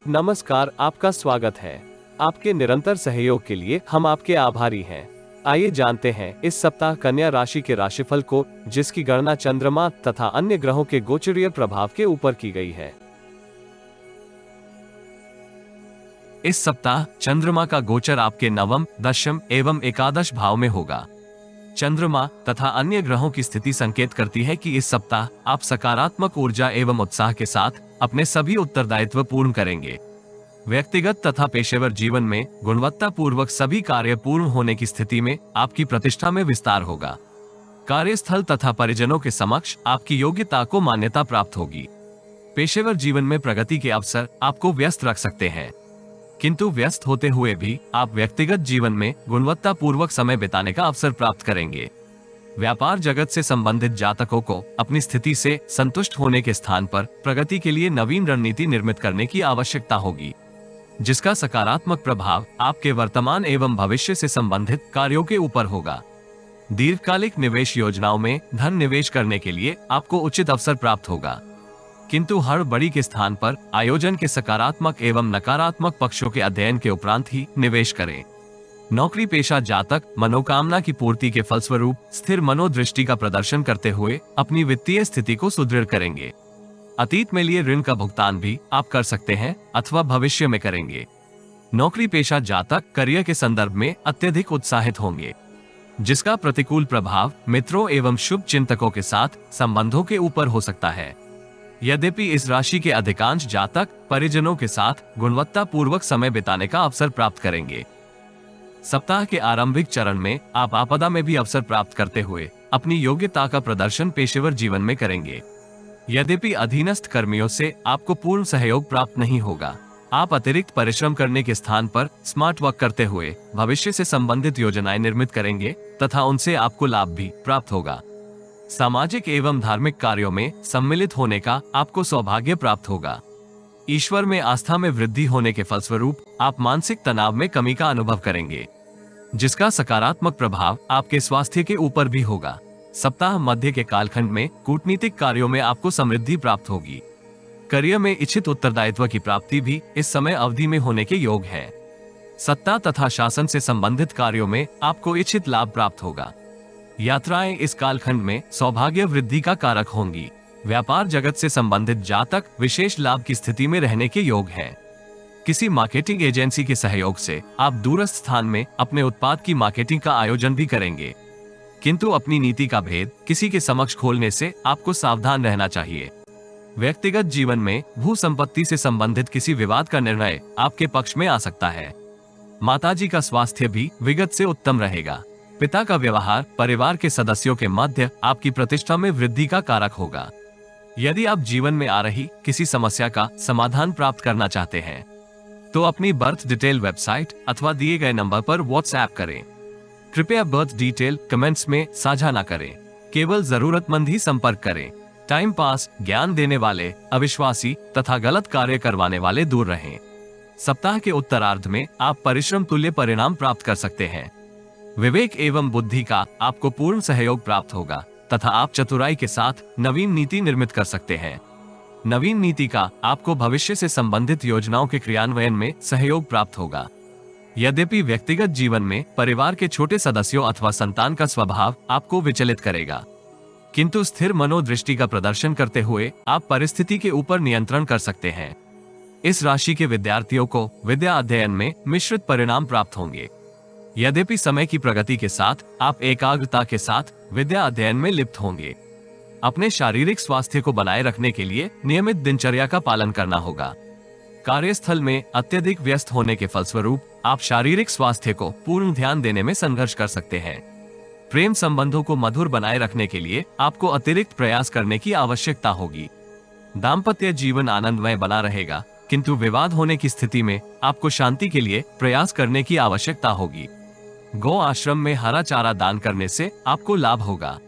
नमस्कार, आपका स्वागत है। आपके निरंतर सहयोग के लिए हम आपके आभारी हैं। आइए जानते हैं इस सप्ताह कन्या राशि के राशिफल को, जिसकी गणना चंद्रमा तथा अन्य ग्रहों के गोचरीय प्रभाव के ऊपर की गई है। इस सप्ताह चंद्रमा का गोचर आपके नवम, दशम एवं एकादश भाव में होगा। चंद्रमा तथा अन्य ग्रहों की स्थिति संकेत करती है कि इस सप्ताह आप सकारात्मक ऊर्जा एवं उत्साह के साथ अपने सभी उत्तरदायित्व पूर्ण करेंगे। व्यक्तिगत तथा पेशेवर जीवन में गुणवत्ता पूर्वक सभी कार्य पूर्ण होने की स्थिति में आपकी प्रतिष्ठा में विस्तार होगा। कार्यस्थल तथा परिजनों के समक्ष आपकी योग्यता को मान्यता प्राप्त होगी। पेशेवर जीवन में प्रगति के अवसर आपको व्यस्त रख सकते हैं, किंतु व्यस्त होते हुए भी आप व्यक्तिगत जीवन में गुणवत्ता पूर्वक समय बिताने का अवसर प्राप्त करेंगे। व्यापार जगत से संबंधित जातकों को अपनी स्थिति से संतुष्ट होने के स्थान पर प्रगति के लिए नवीन रणनीति निर्मित करने की आवश्यकता होगी, जिसका सकारात्मक प्रभाव आपके वर्तमान एवं भविष्य से संबंधित कार्यों के ऊपर होगा। दीर्घकालिक निवेश योजनाओं में धन निवेश करने के लिए आपको उचित अवसर प्राप्त होगा, किंतु हड़बड़ी के स्थान पर आयोजन के सकारात्मक एवं नकारात्मक पक्षों के अध्ययन के उपरांत ही निवेश करें। नौकरी पेशा जातक मनोकामना की पूर्ति के फलस्वरूप स्थिर मनोदृष्टि का प्रदर्शन करते हुए अपनी वित्तीय स्थिति को सुदृढ़ करेंगे। अतीत में लिए ऋण का भुगतान भी आप कर सकते हैं अथवा भविष्य में करेंगे। नौकरी पेशा जातक करियर के संदर्भ में अत्यधिक उत्साहित होंगे, जिसका प्रतिकूल प्रभाव मित्रों एवं शुभ चिंतकों के साथ संबंधों के ऊपर हो सकता है। यद्यपि इस राशि के अधिकांश जातक परिजनों के साथ गुणवत्ता पूर्वक समय बिताने का अवसर प्राप्त करेंगे। सप्ताह के आरंभिक चरण में आप आपदा में भी अवसर प्राप्त करते हुए अपनी योग्यता का प्रदर्शन पेशेवर जीवन में करेंगे। यद्यपि अधीनस्थ कर्मियों से आपको पूर्ण सहयोग प्राप्त नहीं होगा। आप अतिरिक्त परिश्रम करने के स्थान पर स्मार्ट वर्क करते हुए भविष्य से संबंधित योजनाएं निर्मित करेंगे तथा उनसे आपको लाभ भी प्राप्त होगा। सामाजिक एवं धार्मिक कार्यों में सम्मिलित होने का आपको सौभाग्य प्राप्त होगा। ईश्वर में आस्था में वृद्धि होने के फलस्वरूप आप मानसिक तनाव में कमी का अनुभव करेंगे, जिसका सकारात्मक प्रभाव आपके स्वास्थ्य के ऊपर भी होगा। सप्ताह मध्य के कालखंड में कूटनीतिक कार्यों में आपको समृद्धि प्राप्त होगी। करियर में इच्छित उत्तरदायित्व की प्राप्ति भी इस समय अवधि में होने के योग है। सत्ता तथा शासन से संबंधित कार्यों में आपको इच्छित लाभ प्राप्त होगा। यात्राएं इस कालखंड में सौभाग्य वृद्धि का कारक होंगी। व्यापार जगत से संबंधित जातक विशेष लाभ की स्थिति में रहने के योग हैं। किसी मार्केटिंग एजेंसी के सहयोग से आप दूरस्थ स्थान में अपने उत्पाद की मार्केटिंग का आयोजन भी करेंगे, किंतु अपनी नीति का भेद किसी के समक्ष खोलने से आपको सावधान रहना चाहिए। व्यक्तिगत जीवन में भू संपत्ति से संबंधित किसी विवाद का निर्णय आपके पक्ष में आ सकता है। माताजी का स्वास्थ्य भी विगत से उत्तम रहेगा। पिता का व्यवहार परिवार के सदस्यों के मध्य आपकी प्रतिष्ठा में वृद्धि का कारक होगा। यदि आप जीवन में आ रही किसी समस्या का समाधान प्राप्त करना चाहते हैं, तो अपनी बर्थ डिटेल वेबसाइट अथवा दिए गए नंबर पर व्हाट्सएप करें। कृपया बर्थ डिटेल कमेंट्स में साझा न करें। केवल जरूरतमंद ही संपर्क करें। टाइम पास, ज्ञान देने वाले, अविश्वासी तथा गलत कार्य करवाने वाले दूर रहें। सप्ताह के उत्तरार्ध में आप परिश्रम तुल्य परिणाम प्राप्त कर सकते हैं। विवेक एवं बुद्धि का आपको पूर्ण सहयोग प्राप्त होगा तथा आप चतुराई के साथ नवीन नीति निर्मित कर सकते हैं। नवीन नीति का आपको भविष्य से संबंधित योजनाओं के क्रियान्वयन में सहयोग प्राप्त होगा। यद्यपि व्यक्तिगत जीवन में परिवार के छोटे सदस्यों अथवा संतान का स्वभाव आपको विचलित करेगा, किंतु स्थिर मनोदृष्टि का प्रदर्शन करते हुए आप परिस्थिति के ऊपर नियंत्रण कर सकते हैं। इस राशि के विद्यार्थियों को विद्या अध्ययन में मिश्रित परिणाम प्राप्त होंगे। यद्यपि समय की प्रगति के साथ आप एकाग्रता के साथ विद्या अध्ययन में लिप्त होंगे। अपने शारीरिक स्वास्थ्य को बनाए रखने के लिए नियमित दिनचर्या का पालन करना होगा। कार्यस्थल में अत्यधिक व्यस्त होने के फलस्वरूप आप शारीरिक स्वास्थ्य को पूर्ण ध्यान देने में संघर्ष कर सकते हैं। प्रेम संबंधों को मधुर बनाए रखने के लिए आपको अतिरिक्त प्रयास करने की आवश्यकता होगी। दाम्पत्य जीवन आनंदमय बना रहेगा, किंतु विवाद होने की स्थिति में आपको शांति के लिए प्रयास करने की आवश्यकता होगी। गौ आश्रम में हरा चारा दान करने से आपको लाभ होगा।